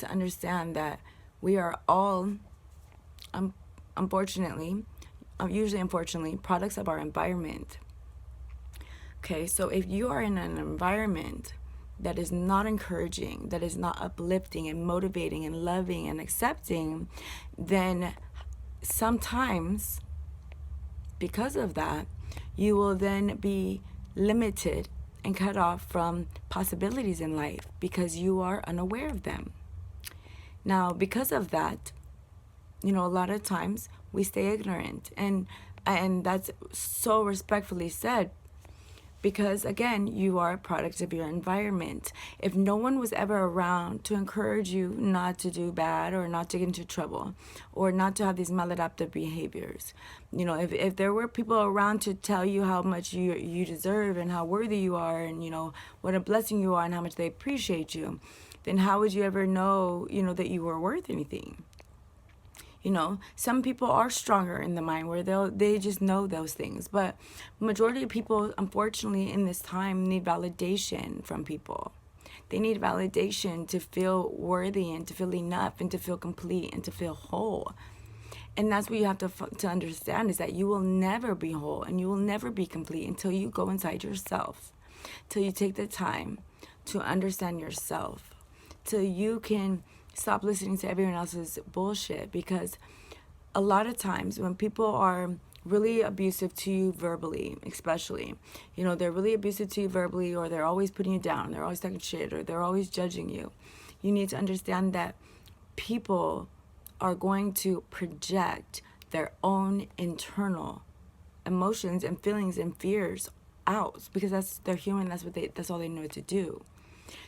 to understand that we are all, um, unfortunately, usually unfortunately, products of our environment. Okay, so if you are in an environment that is not encouraging, that is not uplifting and motivating and loving and accepting, then sometimes because of that, you will then be limited and cut off from possibilities in life because you are unaware of them. Now, because of that, a lot of times we stay ignorant, and that's so respectfully said, because again, you are a product of your environment. If no one was ever around to encourage you not to do bad or not to get into trouble or not to have these maladaptive behaviors, if there were people around to tell you how much you deserve and how worthy you are, and what a blessing you are and how much they appreciate you, then how would you ever know that you were worth anything? Some people are stronger in the mind where they just know those things, but majority of people, unfortunately, in this time need validation from people. They need validation to feel worthy and to feel enough and to feel complete and to feel whole. And that's what you have to understand, is that you will never be whole and you will never be complete until you go inside yourself, till you take the time to understand yourself, till you can stop listening to everyone else's bullshit. Because a lot of times when people are really abusive to you verbally, especially, they're really abusive to you verbally, or they're always putting you down, they're always talking shit, or they're always judging you, you need to understand that people are going to project their own internal emotions and feelings and fears out, because they're human. That's all they know to do.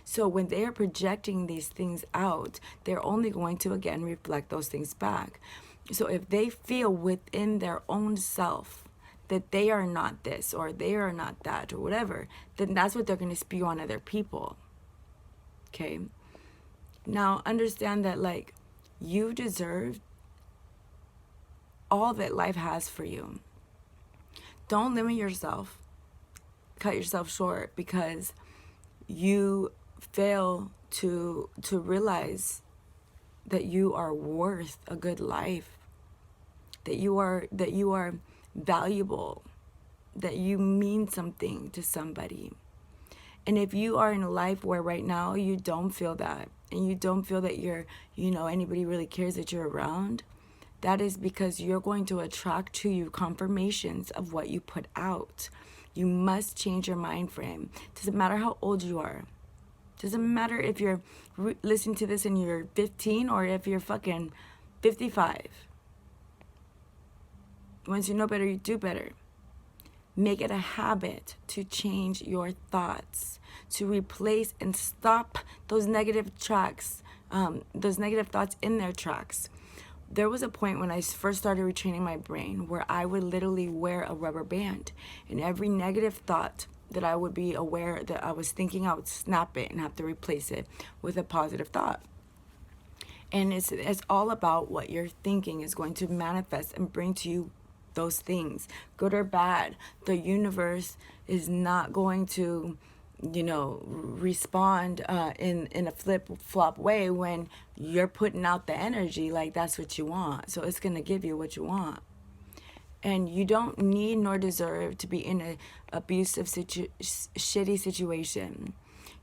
So when they are projecting these things out, they're only going to, again, reflect those things back. So if they feel within their own self that they are not this or they are not that or whatever, then that's what they're going to spew on other people. Okay? Now, understand that, you deserve all that life has for you. Don't limit yourself, cut yourself short because you fail to realize that you are worth a good life, that you are valuable, that you mean something to somebody. And if you are in a life where right now you don't feel that, and you don't feel that anybody really cares that you're around, that is because you're going to attract to you confirmations of what you put out. You must change your mind frame. Doesn't matter how old you are. Doesn't matter if you're listening to this and you're 15 or if you're fucking 55. Once you know better, you do better. Make it a habit to change your thoughts, to replace and stop those negative tracks, those negative thoughts in their tracks. There was a point when I first started retraining my brain where I would literally wear a rubber band, and every negative thought that I would be aware that I was thinking, I would snap it and have to replace it with a positive thought. And it's all about what you're thinking is going to manifest and bring to you those things, good or bad. The universe is not going to respond in a flip-flop way when you're putting out the energy like that's what you want. So it's going to give you what you want. And you don't need nor deserve to be in an abusive, shitty situation.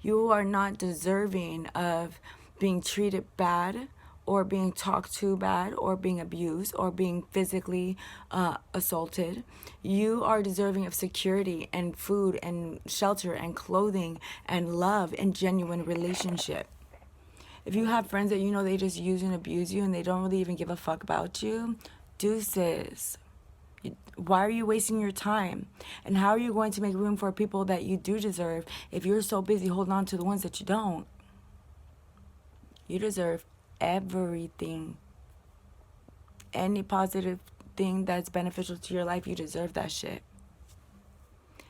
You are not deserving of being treated bad or being talked to bad or being abused or being physically assaulted. You are deserving of security and food and shelter and clothing and love and genuine relationship. If you have friends that they just use and abuse you and they don't really even give a fuck about you, deuces. Why are you wasting your time? And how are you going to make room for people that you do deserve if you're so busy holding on to the ones that you don't? You deserve everything. Any positive thing that's beneficial to your life, you deserve that shit.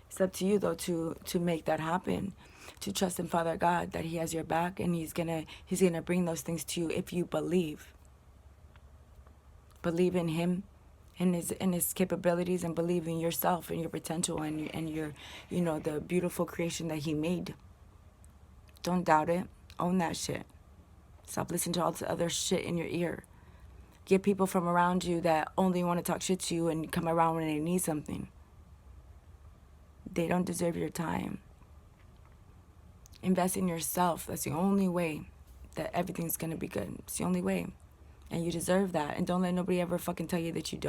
It's up to you, though, to make that happen. To trust in Father God that He has your back and He's gonna bring those things to you if you believe. Believe in Him and his capabilities, and believe in yourself and your potential and your the beautiful creation that He made. Don't doubt it. Own that shit. Stop listening to all the other shit in your ear. Get people from around you that only want to talk shit to you and come around when they need something. They don't deserve your time. Invest in yourself. That's the only way that everything's going to be good. It's the only way. And you deserve that. And don't let nobody ever fucking tell you that you don't.